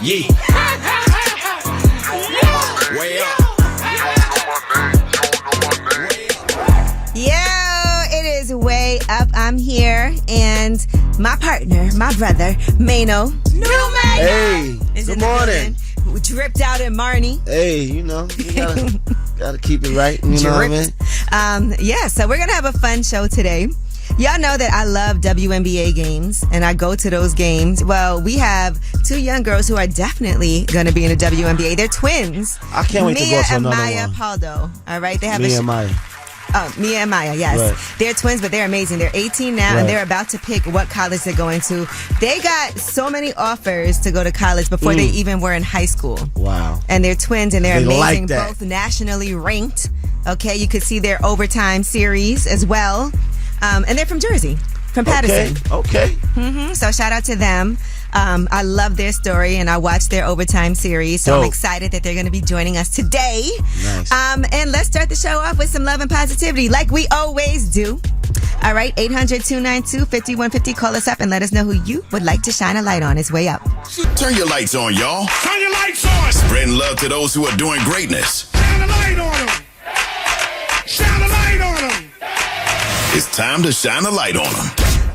Yeah. Way up. Yo, it is Way Up. I'm here, and my partner, my brother, Mano. Hey, good morning. We dripped out in Marnie. Hey, you gotta keep it right. You know what I mean? Yeah, so we're gonna have a fun show today. Y'all know that I love WNBA games, and I go to those games. Well, we have two young girls who are definitely going to be in the WNBA. They're twins. I can't wait to go to another Mia one. Pauldo. All right, they have Mia and Maya. Oh, Mia and Maya, yes. Right. They're twins, but they're amazing. They're 18 now, and they're about to pick what college they're going to. They got so many offers to go to college before they even were in high school. Wow. And they're twins, and they're They amazing, like that. both nationally ranked. Okay, you could see their overtime series as well. And they're from Jersey, from Patterson. Okay. So shout out to them. I love their story, and I watched their overtime series, so I'm excited that they're going to be joining us today. Nice. And let's start the show off with some love and positivity, like we always do. All right, 800-292-5150. Call us up and let us know who you would like to shine a light on. It's Way Up. Turn your lights on, y'all. Turn your lights on. Spreading love to those who are doing greatness. Shine a light on them. Shine a light on them. It's time to shine a light on them.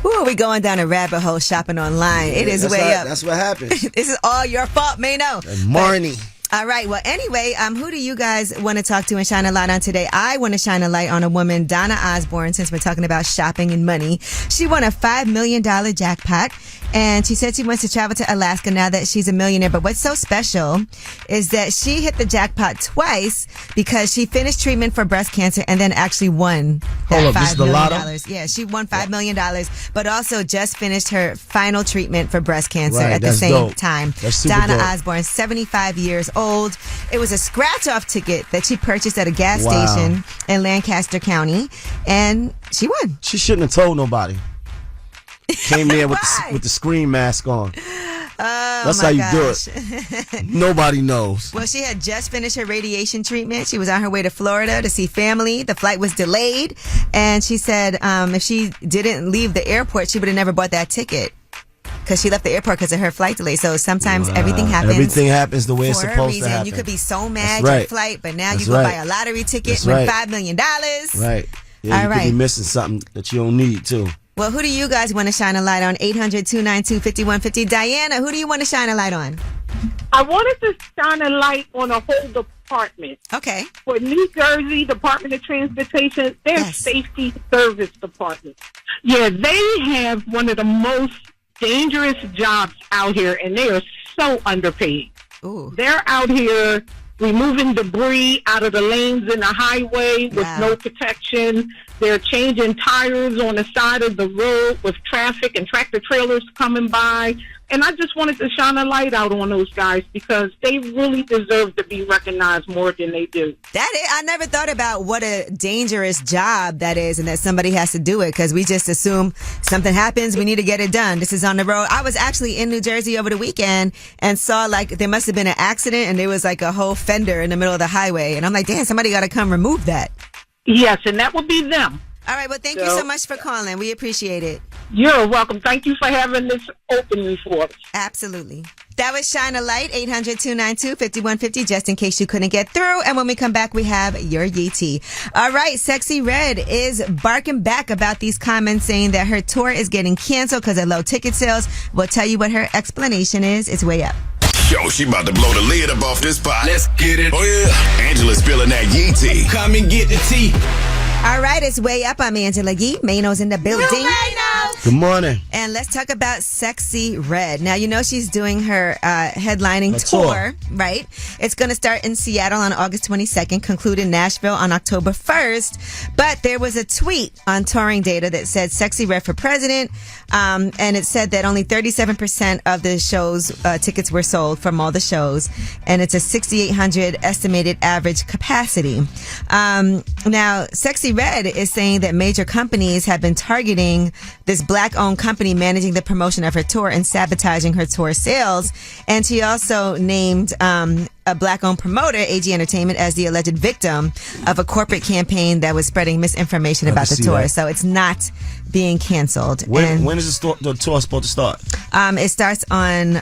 Ooh, we going down a rabbit hole shopping online. It is Way Up. That's what happens. This is all your fault, Mano. Marnie. All right. Well, anyway, who do you guys want to talk to and shine a light on today? I want to shine a light on a woman, Donna Osborne, since we're talking about shopping and money. She won a $5 million jackpot, and she said she wants to travel to Alaska now that she's a millionaire. But what's so special is that she hit the jackpot twice because she finished treatment for breast cancer and then actually won that $5 million. Yeah, she won $5 million, but also just finished her final treatment for breast cancer at the same time. That's super Donna dope. Osborne, 75 years old. It was a scratch-off ticket that she purchased at a gas station in Lancaster County, and she won. She shouldn't have told nobody. Came there with the screen mask on. That's how you do it. Nobody knows. Well, she had just finished her radiation treatment. She was on her way to Florida to see family. The flight was delayed, and she said if she didn't leave the airport, she would have never bought that ticket. Because she left the airport because of her flight delay. So sometimes everything happens. Everything happens the way it's for a supposed reason. to happen. You could be so mad That's at right. flight, but now That's you go right. buy a lottery ticket, That's win right. $5 million. Right. Yeah, All you right. could be missing something that you don't need, too. Well, who do you guys want to shine a light on? 800-292-5150. Diana, who do you want to shine a light on? I wanted to shine a light on a whole department. Okay. For New Jersey Department of Transportation, their safety service department. Yeah, they have one of the most dangerous jobs out here, and they are so underpaid. Ooh. They're out here removing debris out of the lanes in the highway with no protection. They're changing tires on the side of the road with traffic and tractor trailers coming by. And I just wanted to shine a light out on those guys because they really deserve to be recognized more than they do. I never thought about what a dangerous job that is and that somebody has to do it because we just assume something happens, we need to get it done. This is on the road. I was actually in New Jersey over the weekend and saw like there must have been an accident and there was like a whole fender in the middle of the highway. And I'm like, damn, somebody got to come remove that. Yes, and that would be them. All right. Well, thank you so much for calling. We appreciate it. You're welcome. Thank you for having this open for us. Absolutely. That was Shine a Light, 800-292-5150, just in case you couldn't get through. And when we come back, we have your Yee tea. All right, Sexy Red is barking back about these comments saying that her tour is getting canceled because of low ticket sales. We'll tell you what her explanation is. It's Way Up. Yo, she about to blow the lid up off this pot. Let's get it. Oh, yeah. Angela's spilling that Yee tea. Come and get the tea. All right, it's Way Up. I'm Angela Yee. Mano's in the building. Good morning. And let's talk about Sexy Red. Now, you know she's doing her headlining tour, right? It's going to start in Seattle on August 22nd, conclude in Nashville on October 1st. But there was a tweet on touring data that said Sexy Red for president. And it said that only 37% of the show's tickets were sold from all the shows. And it's a 6,800 estimated average capacity. Now, Sexy Red is saying that major companies have been targeting this black-owned company managing the promotion of her tour and sabotaging her tour sales. And she also named a black-owned promoter, AG Entertainment, as the alleged victim of a corporate campaign that was spreading misinformation about the tour. So it's not being canceled. When is the tour supposed to start? It starts on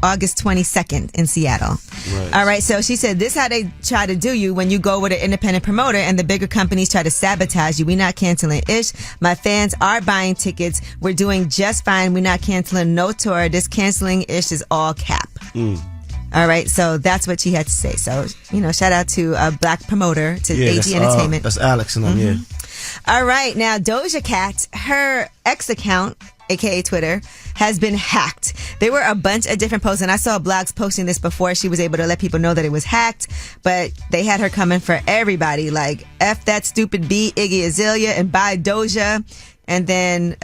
August 22nd in Seattle. Right. All right, so she said, this how they try to do you when you go with an independent promoter and the bigger companies try to sabotage you. We're not canceling Ish. My fans are buying tickets. We're doing just fine. We're not canceling no tour. This canceling Ish is all cap. All right, so that's what she had to say. So, shout out to a black promoter, to AG Entertainment. That's Alex and them, yeah. All right, now Doja Cat, her X account, aka Twitter, has been hacked. There were a bunch of different posts, and I saw blogs posting this before she was able to let people know that it was hacked, but they had her coming for everybody, like F that stupid B, Iggy Azalea, and buy Doja. And then,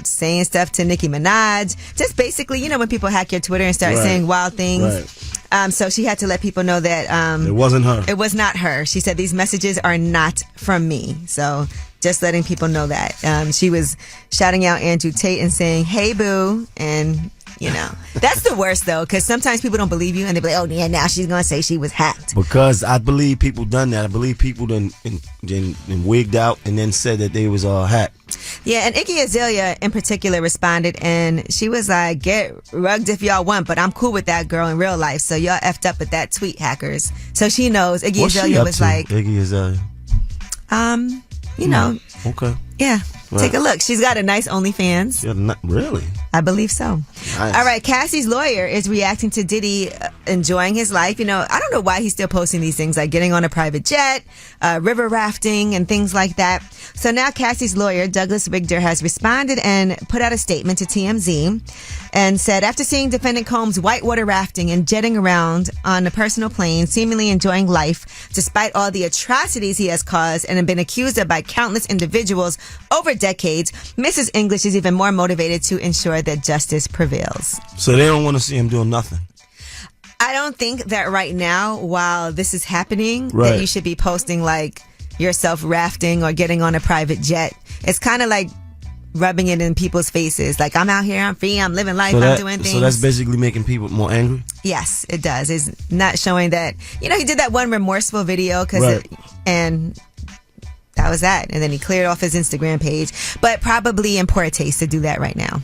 saying stuff to Nicki Minaj. Just basically, when people hack your Twitter and start saying wild things. Right. So she had to let people know that it wasn't her. It was not her. She said, these messages are not from me. So just letting people know that. She was shouting out Andrew Tate and saying, hey, boo. And, that's the worst, though, because sometimes people don't believe you and they be like, oh, yeah, now she's going to say she was hacked. Because I believe people done that. I believe people then wigged out and then said that they was hacked. Yeah, and Iggy Azalea in particular responded, and she was like, get rugged if y'all want, but I'm cool with that girl in real life, so y'all effed up with that tweet, hackers. So she knows. Iggy Azalea was like... Iggy Azalea? Okay. Yeah. Right. Take a look. She's got a nice OnlyFans. Yeah, really? I believe so. Nice. All right. Cassie's lawyer is reacting to Diddy enjoying his life. I don't know why he's still posting these things, like getting on a private jet, river rafting, and things like that. So now Cassie's lawyer, Douglas Wigder, has responded and put out a statement to TMZ and said, after seeing defendant Combs whitewater rafting and jetting around on a personal plane, seemingly enjoying life, despite all the atrocities he has caused and have been accused of by countless individuals over decades, Mrs. English is even more motivated to ensure that justice prevails. So they don't want to see him doing nothing? I don't think that right now, while this is happening, that you should be posting like yourself rafting or getting on a private jet. It's kind of like rubbing it in people's faces. Like, I'm out here, I'm free, I'm living life, I'm doing things. So that's basically making people more angry? Yes, it does. It's not showing that, he did that one remorseful video and that was that. And then he cleared off his Instagram page. But probably in poor taste to do that right now.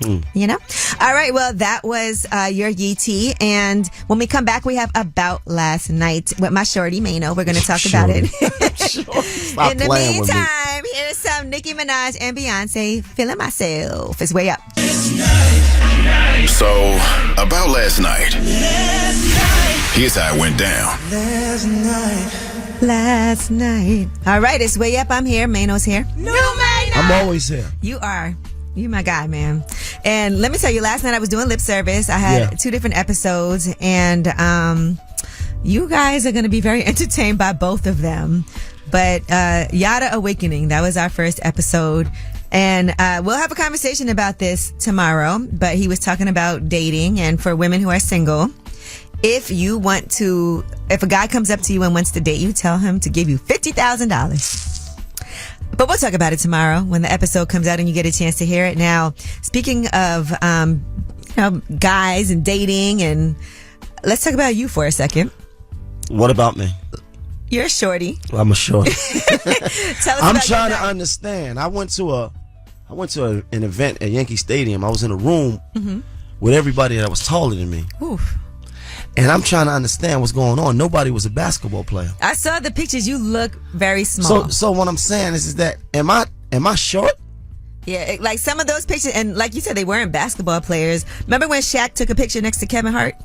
All right, well, that was your Yee Tea, and when we come back, we have About Last Night with my shorty Mano. We're going to talk about it. In the meantime, here's some Nicki Minaj and Beyonce, Feeling Myself. It's way up. So, about last night. Here's how it went down. Last night. All right, it's way up. I'm here. Mano's here. No, Mano. I'm always here. You are. You my guy, man. And let me tell you, last night I was doing lip service. I had 2 different episodes, and you guys are going to be very entertained by both of them. But Yada Awakening, that was our first episode. And we'll have a conversation about this tomorrow. But he was talking about dating, and for women who are single, if a guy comes up to you and wants to date you, tell him to give you $50,000. But we'll talk about it tomorrow when the episode comes out and you get a chance to hear it. Now, speaking of, guys and dating, and let's talk about you for a second. What about me? You're a shorty. I'm a shorty. Tell us I'm about trying to understand. I went to an event at Yankee Stadium. I was in a room with everybody that was taller than me. Oof. And I'm trying to understand what's going on. Nobody was a basketball player. I saw the pictures. You look very small. So what I'm saying is that am I short? Yeah, like some of those pictures, and like you said, they weren't basketball players. Remember when Shaq took a picture next to Kevin Hart?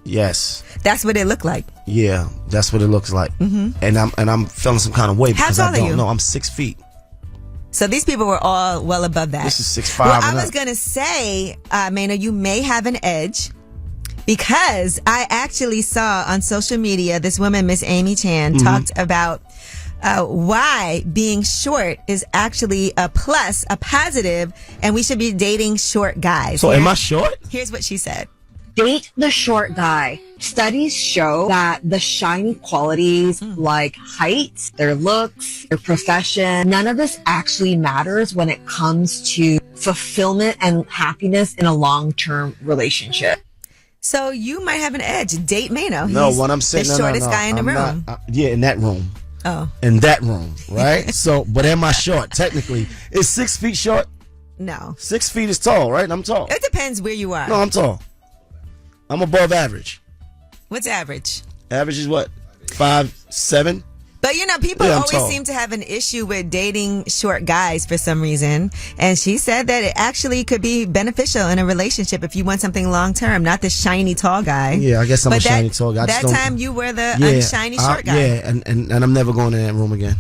Yes. That's what it looked like. Yeah, that's what it looks like. And I'm feeling some kind of way because How tall I don't are you? know. I'm 6 feet. So these people were all well above that. This is 6'5". Well, I was gonna say, Mano, you may have an edge. Because I actually saw on social media this woman, Miss Amy Chan, talked about why being short is actually a plus, a positive, and we should be dating short guys. So am I short? Here's what she said. Date the short guy. Studies show that the shiny qualities like height, their looks, their profession, none of this actually matters when it comes to fulfillment and happiness in a long-term relationship. So you might have an edge. Date Mano. No, He's what I'm saying, the shortest guy in the room. In that room. Oh. In that room, right? So, but am I short? Technically, is 6 feet short? No. 6 feet is tall, right? I'm tall. It depends where you are. No, I'm tall. I'm above average. What's average? Average is what? 5'7"? But people Yeah, I'm always tall. seem to have an issue with dating short guys for some reason. And she said that it actually could be beneficial in a relationship if you want something long term, not the shiny tall guy. Yeah, I guess I'm a shiny tall guy. I That just don't- time you were the unshiny short guy. Yeah, and I'm never going in that room again.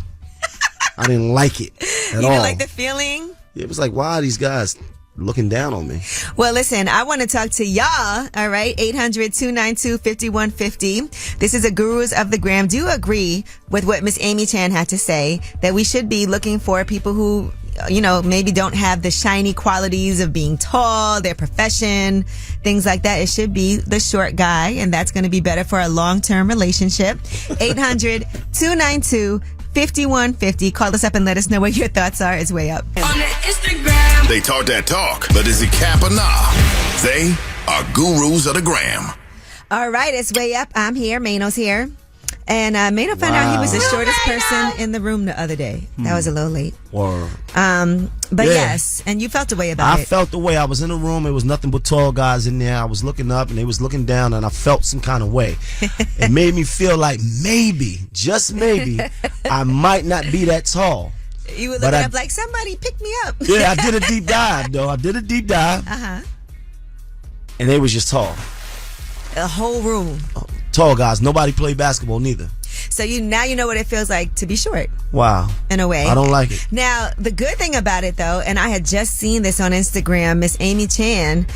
I didn't like it at all. You didn't like the feeling? It was like, why are these guys looking down on me? Well, listen, I want to talk to y'all, all right? 800-292-5150. This is a Gurus of the Gram. Do you agree with what Miss Amy Chan had to say, that we should be looking for people who, maybe don't have the shiny qualities of being tall, their profession, things like that? It should be the short guy, and that's going to be better for a long-term relationship. 800-292-5150. Call us up and let us know what your thoughts are. It's way up. On the Instagram. They talk that talk, but is it cap or nah? They are Gurus of the Gram. All right, it's way up. I'm here. Mano's here. And Mano found out he was the shortest person in the room the other day. That was a little late. Or But yes, and you felt the way about I it. felt the way. I was in a room. It was nothing but tall guys in there. I was looking up and they was looking down, and I felt some kind of way. It made me feel like maybe, just maybe, I might not be that tall. You were But looking I- up like, somebody pick me up. Yeah, I did a deep dive, though. I did a deep dive. And they was just tall. The whole room. Tall guys. Nobody played basketball, neither. So now you know what it feels like to be short, Wow. in a way. I don't like it. Now, the good thing about it, though, and I had just seen this on Instagram, Miss Amy Chan,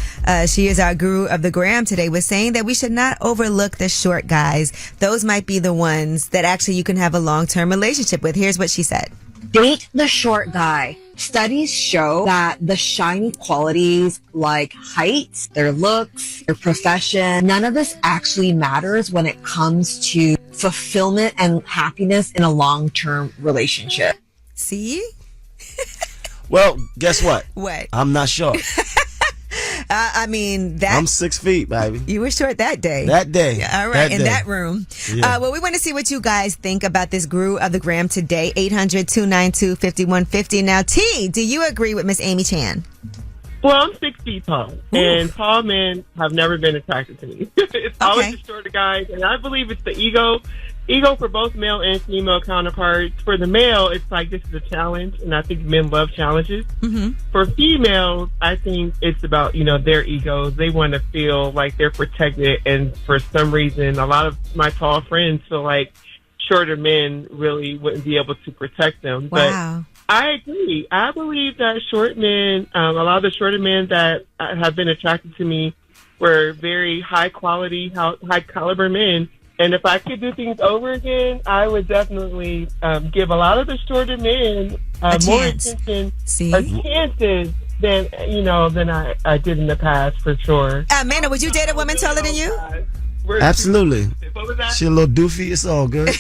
she is our guru of the gram today, was saying that we should not overlook the short guys. Those might be the ones that actually you can have a long-term relationship with. Here's what she said. Date the short guy. Studies show that the shiny qualities like height, their looks, their profession, none of this actually matters when it comes to fulfillment and happiness in a long-term relationship. See? Well, guess what? What? I'm not short. I mean, I'm 6 feet, baby. you were short that day. That day. Yeah, all right, That in day. that room. Yeah. Well, we want to see what you guys think about this guru of the gram today. 800-292-5150. Now, T, do you agree with Miss Amy Chan? Well, I'm 6 feet tall, and tall men have never been attracted to me. It's always the shorter guys, and I believe it's the ego for both male and female counterparts. For the male, it's like this is a challenge, and I think men love challenges. Mm-hmm. For females, I think it's about, their egos. They want to feel like they're protected, and for some reason, a lot of my tall friends feel like shorter men really wouldn't be able to protect them. Wow. But I agree. I believe that short men, a lot of the shorter men that have been attracted to me were very high quality, high caliber men. And if I could do things over again, I would definitely give a lot of the shorter men more attention, chances than I did in the past, for sure. Amanda, would you date a woman taller than you? Absolutely. What was that? She a little doofy. It's all good.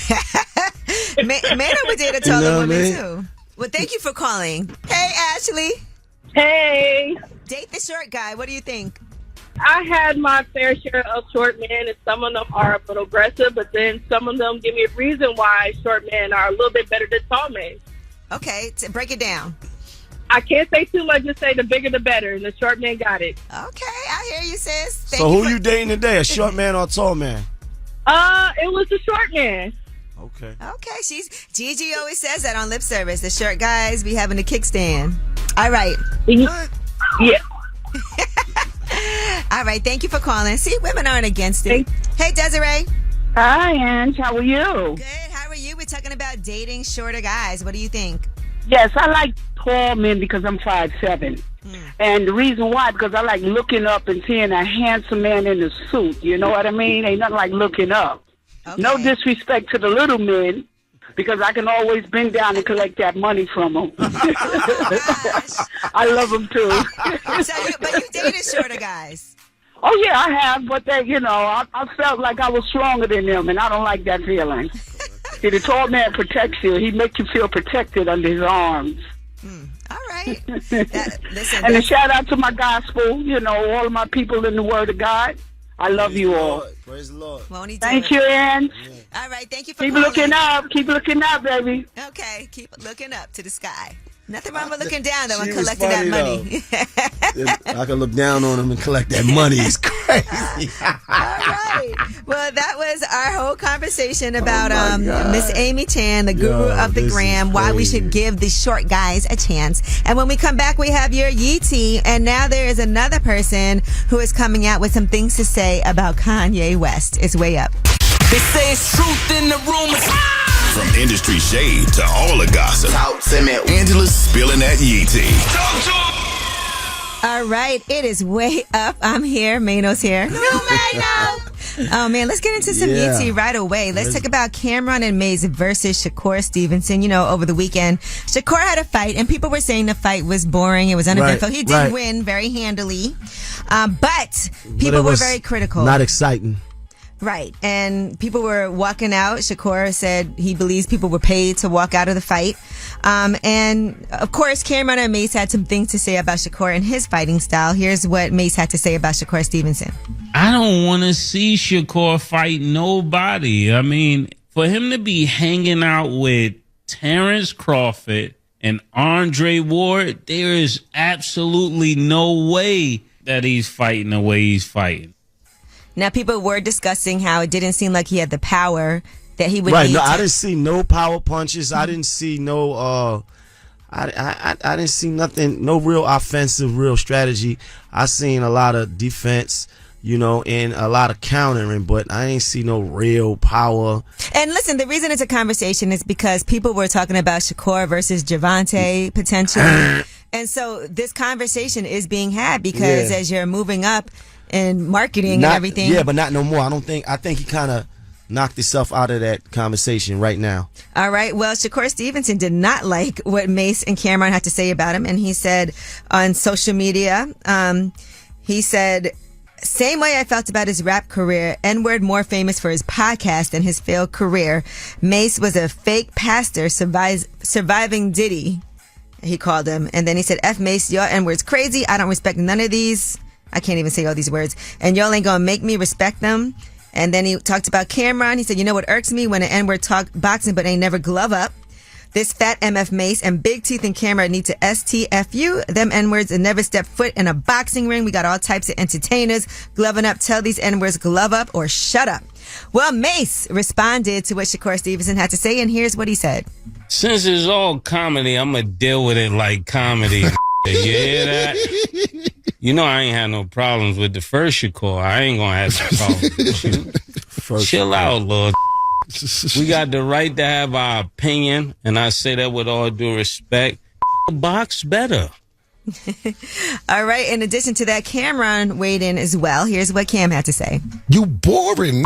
Amanda would date a taller You know what I woman mean? too. Well, thank you for calling. Hey, Ashley. Hey, Date the short guy. What do you think? I had my fair share of short men, and some of them are a little aggressive, but then some of them give me a reason why short men are a little bit better than tall men. Okay, break it down. I can't say too much, just say the bigger the better, and the short man got it. Okay, I hear you, sis. So who you dating today? A short man or a tall man? It was the short man. Okay. Okay, Gigi always says that on lip service. The short guys be having a kickstand. All right. What? Yeah. All right, thank you for calling. See, women aren't against it. Hey, Desiree. Hi, Ange. How are you? Good. How are you? We're talking about dating shorter guys. What do you think? Yes, I like tall men because I'm 5'7". And the reason why, because I like looking up and seeing a handsome man in a suit. You know what I mean? Ain't nothing like looking up. Okay. No disrespect to the little men, because I can always bend down and collect that money from them. I love them too. But you dated shorter guys. Oh yeah, I have, but they, I felt like I was stronger than them, and I don't like that feeling. See, the tall man protects you. He makes you feel protected under his arms. All right. Listen, And a shout out to my gospel, all of my people in the Word of God. I love you all. Praise the Lord. won't he do Thank it? you, Ann. All right, thank you for Keep calling. looking up. Keep looking up, baby. Okay, keep looking up to the sky. Nothing wrong with looking down, though, and She was collecting that funny, money. I can look down on him and collect that money. It's crazy. All right. Well, that was our whole conversation about my God. Miss Amy Chan, the guru of the this gram, is why we crazy. should give the short guys a chance. And when we come back, we have your Yee tea. And now there is another person who is coming out with some things to say about Kanye West. It's way up. They say it's truth in the rumors. From industry shade to all the gossip, Angela's spilling that Yee tea. All right, it is way up. I'm here. Mano's here. No, Mano. Oh, man, let's get into some Yeah. ET right away. Let's talk about Cameron and Mace versus Shakur Stevenson. You know, over the weekend, Shakur had a fight, and people were saying the fight was boring. It was uneventful. Right, He did right. win very handily, but people it were was very critical. Not exciting. Right. And people were walking out. Shakur said he believes people were paid to walk out of the fight. And of course, Cameron and Mace had some things to say about Shakur and his fighting style. Here's what Mace had to say about Shakur Stevenson. I don't want to see Shakur fight nobody. I mean, for him to be hanging out with Terrence Crawford and Andre Ward, there is absolutely no way that he's fighting the way he's fighting. Now, people were discussing how it didn't seem like he had the power that he would Right. need No, to. I didn't see no power punches. I didn't see no. I didn't see nothing. No real offensive, real strategy. I seen a lot of defense, you know, and a lot of countering, but I ain't see no real power. And listen, the reason it's a conversation is because people were talking about Shakur versus Javante potentially. And so this conversation is being had because Yeah. as you're moving up in marketing and everything. Yeah, but not no more. I think he kind of knocked himself out of that conversation right now. All right. Well, Shakur Stevenson did not like what Mace and Cameron had to say about him. And he said on social media, he said, same way I felt about his rap career, N-word more famous for his podcast than his failed career. Mace was a fake pastor surviving Diddy, he called him. And then he said, F Mace, your N-word's crazy. I don't respect none of these. I can't even say all these words. And y'all ain't gonna make me respect them. And then he talked about Cameron. He said, you know what irks me? When an N-word talk boxing but ain't never glove up. This fat MF Mace and Big Teeth and Cameron need to STFU. Them N-words and never step foot in a boxing ring. We got all types of entertainers gloving up. Tell these N-words glove up or shut up. Well, Mace responded to what Shakur Stevenson had to say, and here's what he said. Since it's all comedy, I'm going to deal with it like comedy. You hear that? You know I ain't had no problems with the first Shakur. I ain't going to have no problems with you. Chill out, Lord. We got the right to have our opinion, and I say that with all due respect. Box better. All right. In addition to that, Cameron weighed in as well. Here's what Cam had to say. You boring.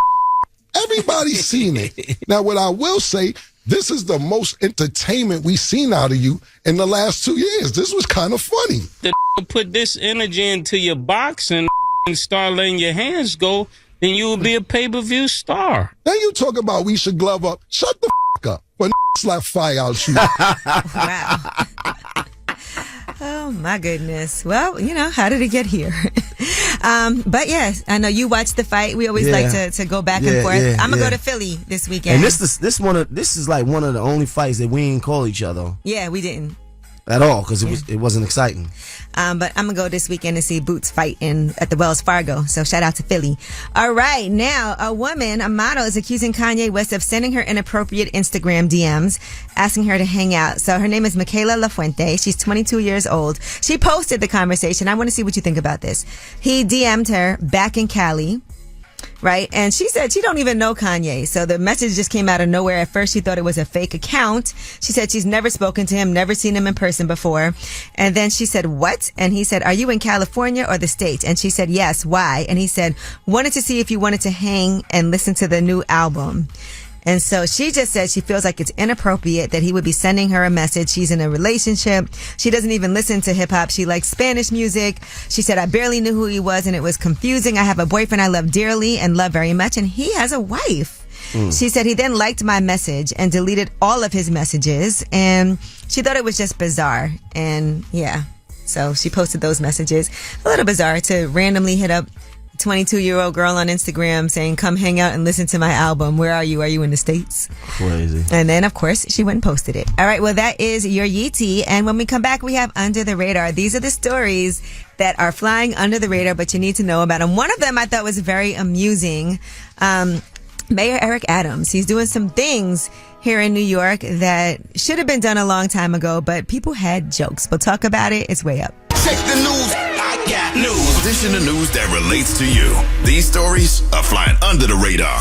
Everybody's seen it. Now, what I will say, this is the most entertainment we've seen out of you in the last 2 years. This was kind of funny. To put this energy into your boxing and start letting your hands go, then you will be a pay-per-view star. Then you talk about we should glove up. Shut the up. When slap fire out you. Wow. Oh, my goodness. Well, you know, how did it get here? But yes, I know you watched the fight. We always like to go back and forth. I'm going to go to Philly this weekend. And this is like one of the only fights that we ain't call each other Yeah, we didn't. at all because it wasn't exciting. But I'm going to go this weekend to see Boots fight at the Wells Fargo. So shout out to Philly. All right. Now, a model, is accusing Kanye West of sending her inappropriate Instagram DMs, asking her to hang out. So her name is Michaela Lafuente. She's 22 years old. She posted the conversation. I want to see what you think about this. He DM'd her back in Cali. Right. And she said she don't even know Kanye. So the message just came out of nowhere. At first, she thought it was a fake account. She said she's never spoken to him, never seen him in person before. And then she said, what? And he said, are you in California or the States? And she said, yes. Why? And he said, wanted to see if you wanted to hang and listen to the new album. And so she just said she feels like it's inappropriate that he would be sending her a message. She's in a relationship. She doesn't even listen to hip hop. She likes Spanish music. She said, I barely knew who he was and it was confusing. I have a boyfriend I love dearly and love very much, and he has a wife. She said he then liked my message and deleted all of his messages, and she thought it was just bizarre. And yeah, so she posted those messages. A little bizarre to randomly hit up 22-year-old girl on Instagram saying, "Come hang out and listen to my album. Where are you? Are you in the States?" Crazy. And then, of course, she went and posted it. All right, well, that is your Yeetie. And when we come back, we have Under the Radar. These are the stories that are flying under the radar, but you need to know about them. One of them I thought was very amusing. Mayor Eric Adams, he's doing some things here in New York that should have been done a long time ago, but people had jokes. We'll talk about it. It's way up. Check the news. I got news. This is the news that relates to you. These stories are flying under the radar.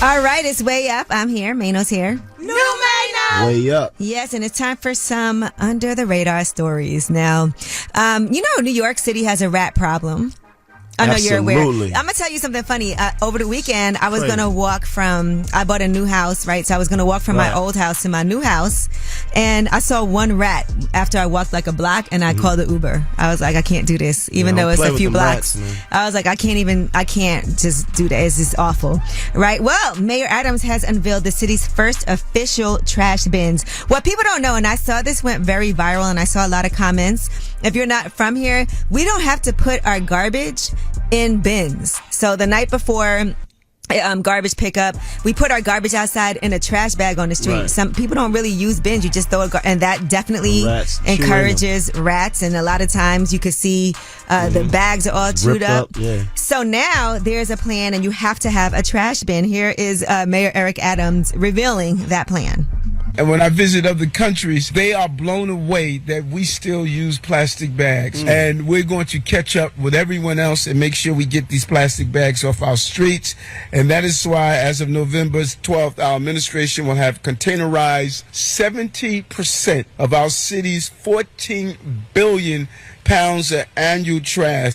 All right, it's way up. I'm here. Mano's here. New Mano! Way up. Yes, and it's time for some under the radar stories. Now, New York City has a rat problem. I know you're aware. I'm going to tell you something funny. Over the weekend, I was going to walk I bought a new house, right? So I was going to walk from my old house to my new house. And I saw one rat after I walked like a block, and I called the Uber. I was like, I can't do this, even though it's a few blocks. I was like, I can't just do that. It's just awful. Right? Well, Mayor Adams has unveiled the city's first official trash bins. What people don't know, and I saw this went very viral, and I saw a lot of comments. If you're not from here, we don't have to put our garbage in bins. So the night before garbage pickup, we put our garbage outside in a trash bag on the street. Right. Some people don't really use bins. You just throw it, and that definitely encourages rats. And a lot of times you could see the bags are all chewed up. Yeah. So now there's a plan, and you have to have a trash bin. Here is Mayor Eric Adams revealing that plan. And when I visit other countries, they are blown away that we still use plastic bags. And we're going to catch up with everyone else and make sure we get these plastic bags off our streets. And that is why, as of November 12th, our administration will have containerized 70% of our city's 14 billion pounds of annual trash.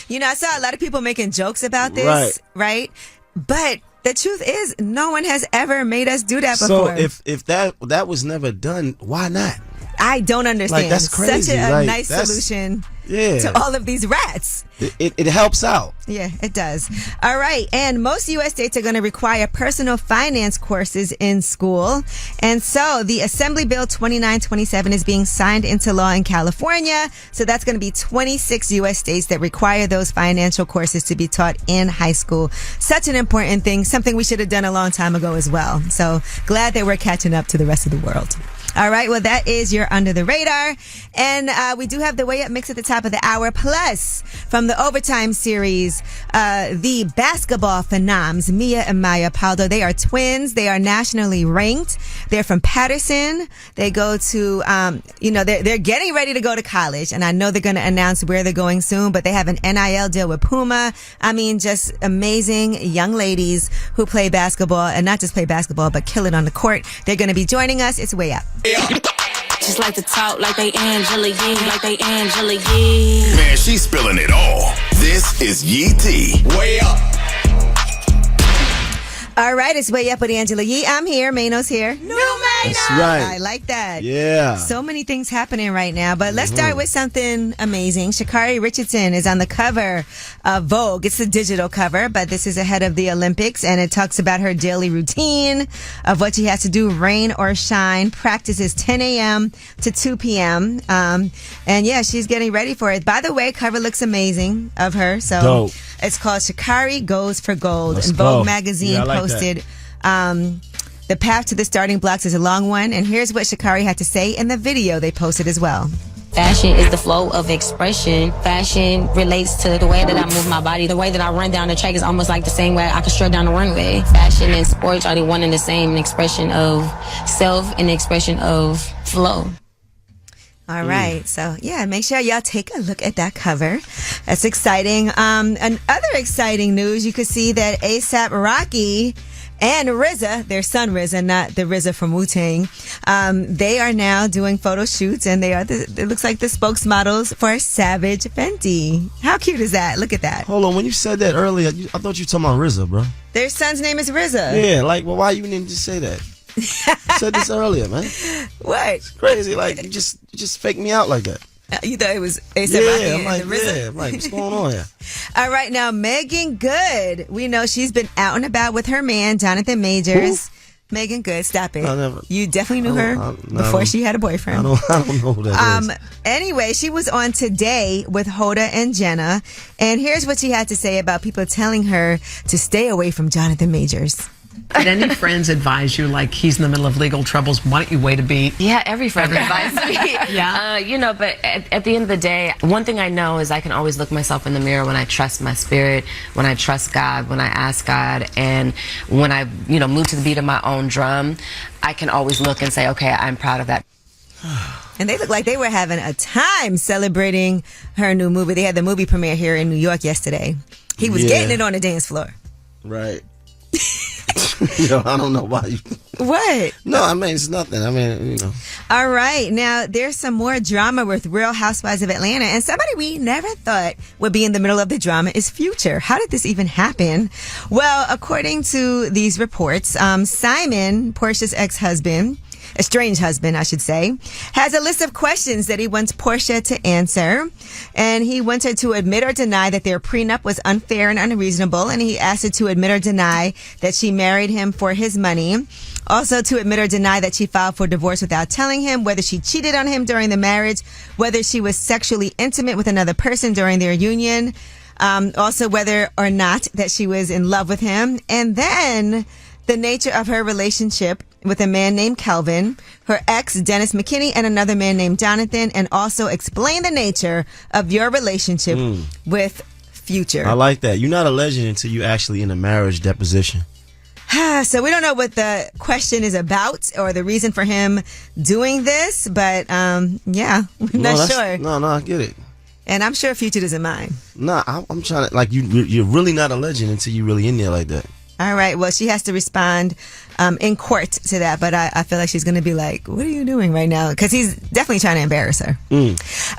I saw a lot of people making jokes about this, right? But the truth is, no one has ever made us do that before. So if that was never done, why not? I don't understand. Like, that's crazy. Such a nice solution to all of these rats. It helps out. Yeah, it does. All right. And most U.S. states are going to require personal finance courses in school. And so the Assembly Bill 2927 is being signed into law in California. So that's going to be 26 U.S. states that require those financial courses to be taught in high school. Such an important thing, something we should have done a long time ago as well. So glad that we're catching up to the rest of the world. All right, well, that is your Under the Radar. And we do have the Way Up mix at the top of the hour. Plus, from the Overtime series, the basketball phenoms, Mia and Maya Pauldo, they are twins. They are nationally ranked. They're from Patterson. They go to, they're getting ready to go to college. And I know they're going to announce where they're going soon, but they have an NIL deal with Puma. I mean, just amazing young ladies who play basketball, and not just play basketball, but kill it on the court. They're going to be joining us. It's Way Up. Just like to talk like they Angela Yee, Man, she's spilling it all. This is Yee T. Way Up. All right, it's Way Up with Angela Yee. I'm here. Mano's here. New Mano. That's right. I like that. Yeah. So many things happening right now. But let's start with something amazing. Sha'Carri Richardson is on the cover of Vogue. It's a digital cover, but this is ahead of the Olympics, and it talks about her daily routine of what she has to do, rain or shine. Practices 10 a.m. to 2 p.m. And yeah, she's getting ready for it. By the way, cover looks amazing of her. So dope. It's called Sha'Carri Goes for Gold. And Vogue magazine posted the path to the starting blocks is a long one. And here's what Sha'Carri had to say in the video they posted as well. Fashion is the flow of expression. Fashion relates to the way that I move my body. The way that I run down the track is almost like the same way I can strut down the runway. Fashion and sports are the one and the same, an expression of self and an expression of flow. All right. So, yeah, make sure y'all take a look at that cover. That's exciting. And other exciting news, you could see that A$AP Rocky and RZA, their son RZA, not the RZA from Wu-Tang, they are now doing photo shoots, and it looks like the spokesmodels for Savage Fenty. How cute is that? Look at that. Hold on, when you said that earlier, I thought you were talking about RZA, bro. Their son's name is RZA. Yeah, why you didn't just say that? You said this earlier, man. What? It's crazy. You just fake me out like that. You thought it was A$AP Rocky and RZA? Yeah, I'm like, what's going on here? All right, now Megan Good. We know she's been out and about with her man, Jonathan Majors. Megan Good, stop it. Never. You definitely knew her before she had a boyfriend. I don't know who that is. Anyway, she was on Today with Hoda and Jenna, and here's what she had to say about people telling her to stay away from Jonathan Majors. Did any friends advise you, like, he's in the middle of legal troubles, why don't you wait a beat? Yeah, every friend advised me. Yeah. But at the end of the day, one thing I know is I can always look myself in the mirror when I trust my spirit, when I trust God, when I ask God, and when I, move to the beat of my own drum, I can always look and say, okay, I'm proud of that. And they look like they were having a time celebrating her new movie. They had the movie premiere here in New York yesterday. He was getting it on the dance floor. Right. I don't know why you... What? No, I mean, it's nothing. I mean, All right. Now, there's some more drama with Real Housewives of Atlanta. And somebody we never thought would be in the middle of the drama is Future. How did this even happen? Well, according to these reports, Simon, Portia's ex-husband, estranged husband, I should say, has a list of questions that he wants Portia to answer. And he wants her to admit or deny that their prenup was unfair and unreasonable. And he asked her to admit or deny that she married him for his money. Also to admit or deny that she filed for divorce without telling him, whether she cheated on him during the marriage, whether she was sexually intimate with another person during their union, also whether or not that she was in love with him. And then the nature of her relationship with a man named Kelvin, her ex, Dennis McKinney, and another man named Jonathan, and also explain the nature of your relationship with Future. I like that. You're not a legend until you actually in a marriage deposition. So we don't know what the question is about or the reason for him doing this, but we're not sure. No, I get it. And I'm sure Future doesn't mind. No, I'm trying to, you're really not a legend until you're really in there like that. All right. Well, she has to respond in court to that, but I feel like she's going to be like, what are you doing right now? Because he's definitely trying to embarrass her.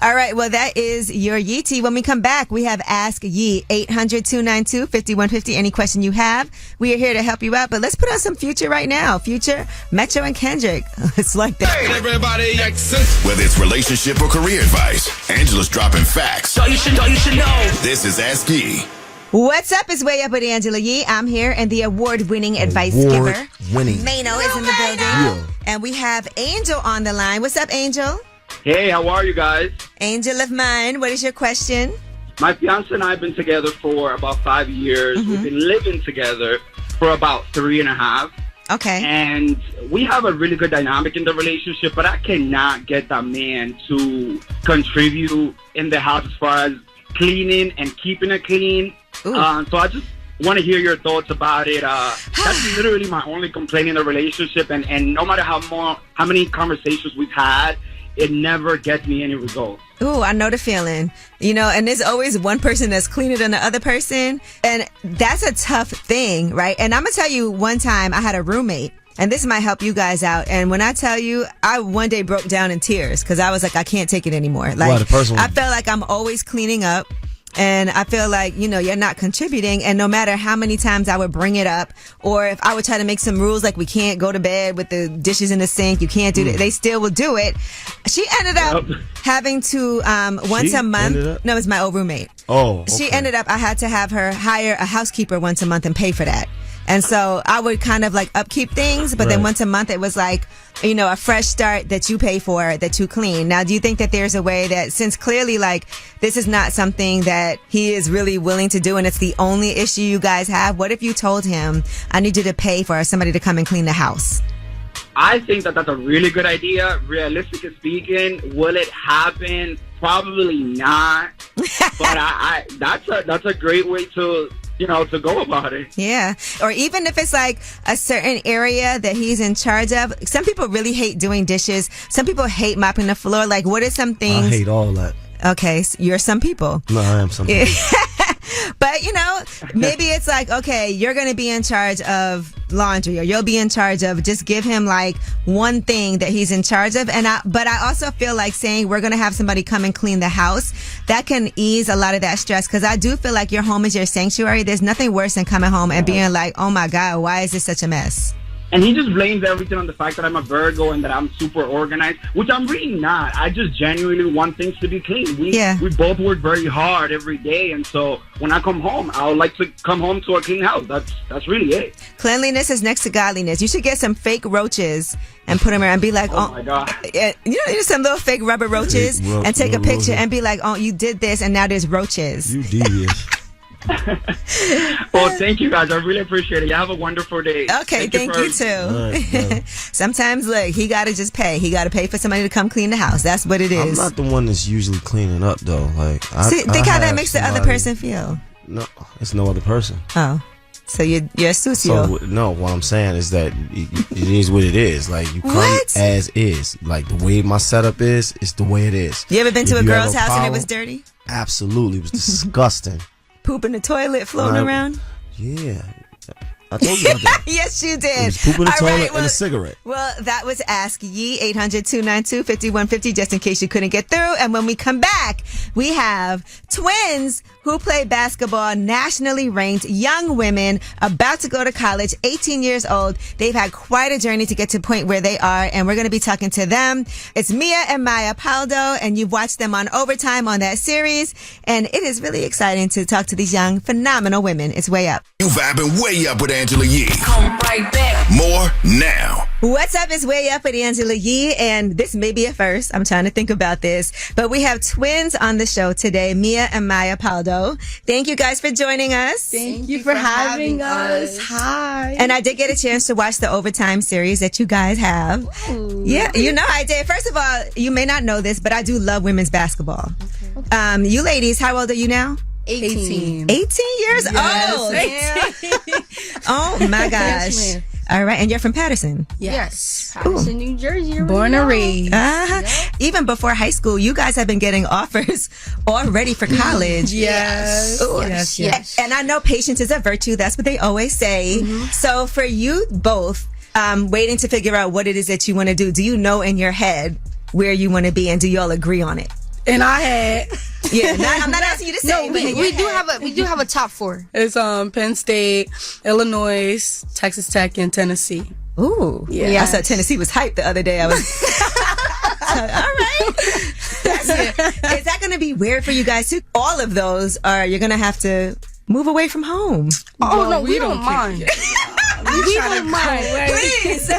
All right. Well, that is your Yee Tea. When we come back, we have Ask Yee, 800-292-5150. Any question you have, we are here to help you out. But let's put on some Future right now. Future, Metro, and Kendrick. It's like that. Hey, everybody, whether it's relationship or career advice, Angela's dropping facts. So you should know. This is Ask Yee. What's up? It's Way Up with Angela Yee. I'm here, and the award-winning advice giver, Mano, is in the building. Yeah. And we have Angel on the line. What's up, Angel? Hey, how are you guys? Angel of mine, what is your question? My fiance and I have been together for about 5 years. We've been living together for about 3.5. Okay. And we have a really good dynamic in the relationship, but I cannot get that man to contribute in the house as far as cleaning and keeping it clean. So I just want to hear your thoughts about it. That's literally my only complaint in the relationship, and no matter how many conversations we've had, it never gets me any results. Ooh, I know the feeling. And there's always one person that's cleaner than the other person, and that's a tough thing, right? And I'm gonna tell you, one time I had a roommate, and this might help you guys out. And when I tell you, I one day broke down in tears because I was like, I can't take it anymore. Like, I felt like I'm always cleaning up. And I feel like, you're not contributing. And no matter how many times I would bring it up, or if I would try to make some rules, like we can't go to bed with the dishes in the sink, you can't do that, they still will do it. She ended up having to, once a month. No, it's my old roommate. Oh, okay. She ended up, I had to have her hire a housekeeper once a month and pay for that. And so I would kind of like upkeep things, but then once a month it was like, a fresh start that you pay for, that you clean. Now, do you think that there's a way that, since clearly like this is not something that he is really willing to do and it's the only issue you guys have, what if you told him, I need you to pay for somebody to come and clean the house? I think that that's a really good idea. Realistically speaking, will it happen? Probably not. But that's a great way to go about it. Yeah. Or even if it's like a certain area that he's in charge of. Some people really hate doing dishes. Some people hate mopping the floor. Like, what are some things? I hate all that. Okay. So you're some people. No, I am some people. But, maybe it's like, okay, you're going to be in charge of laundry, or you'll be in charge of, just give him like one thing that he's in charge of. But I also feel like saying we're going to have somebody come and clean the house, that can ease a lot of that stress. Because I do feel like your home is your sanctuary. There's nothing worse than coming home and being like, oh my God, why is this such a mess? And he just blames everything on the fact that I'm a Virgo and that I'm super organized, which I'm really not. I just genuinely want things to be clean. We both work very hard every day, and so when I come home, I would like to come home to a clean house. That's really it. Cleanliness is next to godliness. You should get some fake roaches and put them around and be like, oh my God. Some little fake rubber roaches and take a picture and be like, oh, you did this and now there's roaches. You devious. Well, thank you guys. I really appreciate it. You have a wonderful day. Okay, thank you too. Right, sometimes, look, he got to just pay. He got to pay for somebody to come clean the house. That's what it is. I'm not the one that's usually cleaning up, though. Like, think how that makes the other person feel. No, it's no other person. Oh. So you're a sucio. So, no, what I'm saying is that it is what it is. Like, you come as is. Like, the way my setup is, it's the way it is. You ever been to a girl's house and it was dirty? Absolutely. It was disgusting. Poop in the toilet floating around? Yeah. I told you about that. Yes, you did. It was poop in the toilet and a cigarette. Well, that was Ask Ye, 800-292-5150, just in case you couldn't get through. And when we come back, we have twins who play basketball, nationally ranked, young women about to go to college, 18 years old. They've had quite a journey to get to the point where they are, and we're going to be talking to them. It's Mia and Maya Pauldo, and you've watched them on Overtime on that series, and it is really exciting to talk to these young, phenomenal women. It's Way Up. You vibing way up with Angela Yee. Come right back. More now. What's up? It's Way Up with Angela Yee, and this may be a first. I'm trying to think about this, but we have twins on the show today, Mia and Maya Pauldo. Thank you guys for joining us. Thank you for having us. Hi. And I did get a chance to watch the Overtime series that you guys have. Ooh. Yeah, you know I did. First of all, you may not know this, but I do love women's basketball. Okay. You ladies, how old are you now? 18. 18 years old. 18. Oh my gosh. Yes, all right, and you're from Patterson? Yes. Patterson, New Jersey. Born and raised. Even before high school, you guys have been getting offers already for college. Yes. Ooh. Yes. And I know patience is a virtue. That's what they always say. Mm-hmm. So for you both, waiting to figure out what it is that you want to do you know in your head where you want to be, and do y'all agree on it? And I had. Yeah, I'm not asking you to say. No, we do have a top four. It's Penn State, Illinois, Texas Tech, and Tennessee. Ooh, yeah. I saw Tennessee was hyped the other day. I was. All right. Is that going to be weird for you guys too? All of those you're going to have to move away from home. Oh no, we don't mind. We don't mind. Please.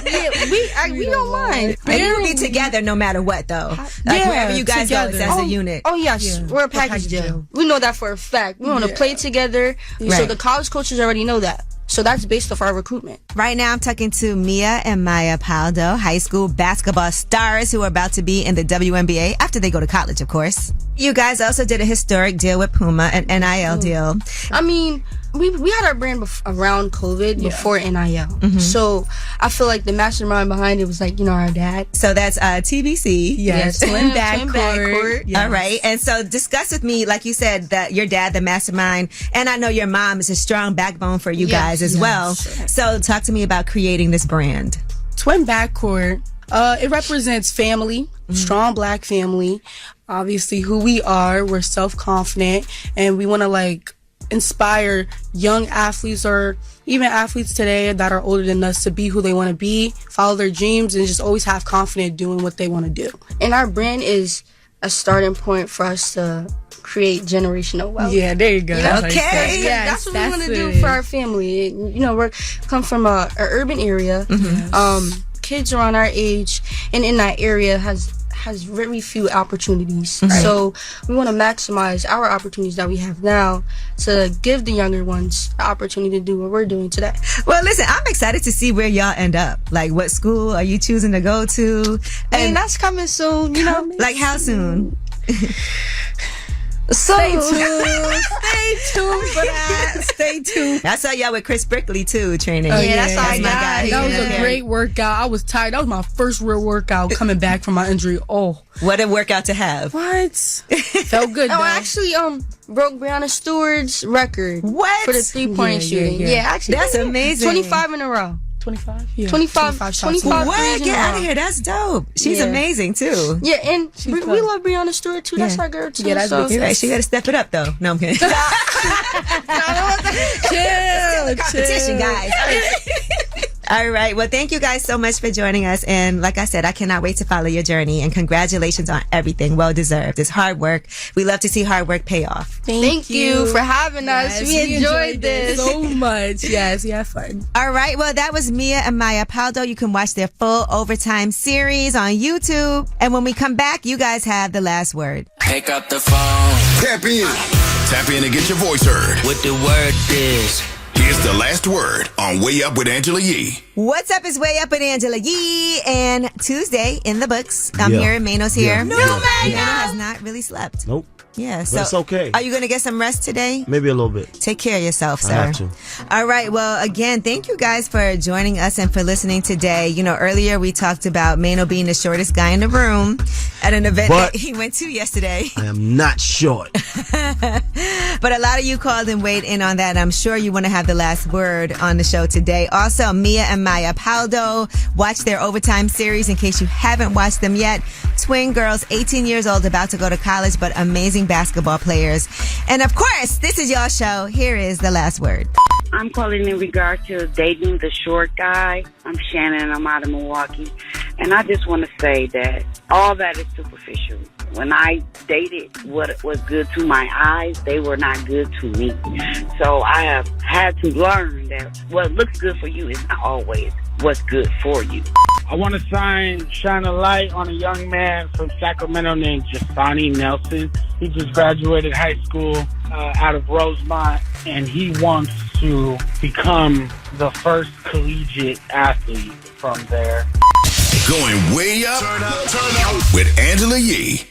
We don't mind. And you'll be together no matter what, though. Like wherever you guys go, it's as a unit. Oh, yes. We're a package deal. We know that for a fact. We want to play together. Right. So the college coaches already know that. So that's based off our recruitment. Right now, I'm talking to Mia and Maya Pauldo, high school basketball stars who are about to be in the WNBA after they go to college, of course. You guys also did a historic deal with Puma, an NIL deal. I mean, we had our brand around COVID before NIL. Mm-hmm. So I feel like the mastermind behind it was like, our dad. So that's TBC. Yes. Twin backcourt. Yes. All right. And so discuss with me, like you said, that your dad, the mastermind, and I know your mom is a strong backbone for you guys as well. Sure. So talk to me about creating this brand. Twin backcourt. It represents family, strong black family. Obviously, who we are. We're self-confident, and we want to inspire young athletes or even athletes today that are older than us to be who they want to be, follow their dreams, and just always have confidence doing what they want to do. And our brand is a starting point for us to create generational wealth. Yeah, there you go. Okay. That's what we want to do for our family. We're come from a urban area. Mm-hmm. Kids around our age and in that area has very few opportunities. Right. So we want to maximize our opportunities that we have now to give the younger ones the opportunity to do what we're doing today. Well, listen, I'm excited to see where y'all end up. Like, what school are you choosing to go to? And that's coming soon, Like, how soon? Stay tuned. Stay tuned for that. Stay tuned. I saw y'all with Chris Brickley too training. Oh, yeah, that's my guy. That was a great workout. I was tired. That was my first real workout coming back from my injury. Oh, what a workout to have. What? Felt good. I actually broke Brianna Stewart's record. What? For the 3-point shooting. Yeah, actually. That's amazing. 25 in a row. 25? Yeah. 25 What? threes Get out of here. That's dope. She's amazing, too. Yeah, and we love Brianna Stewart, too. That's our girl, too. Yeah, that's so. Right. She got to step it up, though. No, I'm kidding. Chill, competition, guys. All right. Well, thank you guys so much for joining us. And like I said, I cannot wait to follow your journey. And congratulations on everything. Well deserved. It's hard work. We love to see hard work pay off. Thank you for having us. Yes, We enjoyed this so much. Yes, we had fun. All right. Well, that was Mia and Maya Pauldo. You can watch their full Overtime series on YouTube. And when we come back, you guys have the last word. Pick up the phone. Tap in. Tap in and get your voice heard. What the word is. Here's the last word on Way Up with Angela Yee. What's up is Way Up with Angela Yee. And Tuesday in the books. I'm here. Mano's here. No, Mano has not really slept. Nope. Yeah, But so it's okay. Are you going to get some rest today? Maybe a little bit. Take care of yourself, sir. I have to. All right. Well, again, thank you guys for joining us and for listening today. You know, earlier we talked about Mano being the shortest guy in the room at an event that he went to yesterday. I am not short. But a lot of you called and weighed in on that. And I'm sure you want to have the last word on the show today. Also, Mia and Maya Pauldo, watch their Overtime series in case you haven't watched them yet. Twin girls, 18 years old, about to go to college, but amazing basketball players. And of course, this is your show. Here is the last word. I'm calling in regard to dating the short guy. I'm Shannon. I'm out of Milwaukee. And I just want to say that all that is superficial. When I dated what was good to my eyes, they were not good to me. So I have had to learn that what looks good for you is not always what's good for you. I want to shine a light on a young man from Sacramento named Jasani Nelson. He just graduated high school out of Rosemont, and he wants to become the first collegiate athlete from there. Going way up with Angela Yee.